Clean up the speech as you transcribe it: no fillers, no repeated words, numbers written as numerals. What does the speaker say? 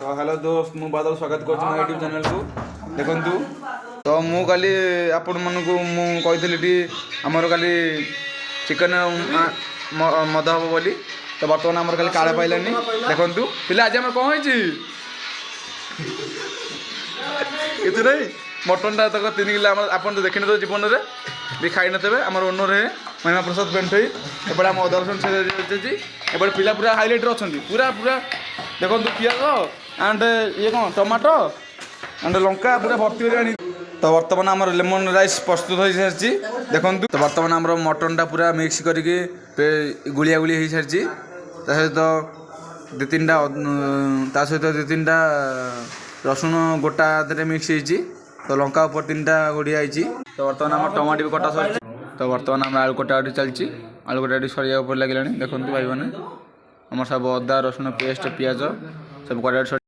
तो हेलो दोस्त मु बादल स्वागत कर यूट्यूब चैनल को देखु तो मु काली आपण मन को मुझे आमर काली चिकन मद हम बोली तो बर्तमान आमर काली काले पाइलानी देखु पिला आज आम कौन हो नहीं मटन टा तक 3 किलो आप तो देखने तो जीवन में भी खाई थे आम ओनर है महिमा प्रसाद पेंटई एपटे आम दर्शन से एपटे पिला पूरा हाइलाइट अच्छा पूरा पूरा देखो पियाज एंड ये कौन टमाटो एंड लंका पूरा भर्ती हो तो बर्तमान आम लेमन राइस प्रस्तुत हो सारी देखो तो बर्तमान आम मटन टा पूरा मिक्स करके गुलिया गुली हो सारी सहित दु तीन सहित दु तीन रसुण गोटा मिक्स हो तो लंका ऊपर 3टा गुड़िया तो बर्तमान आम टमाटो भी कटा सर तो बर्तमान आम आलू कटाटी चलती आलू कटाटी सरिया लगे देखते भाई मैंने आम सब अदा रसुण पेस्ट पियाज सब कटाटी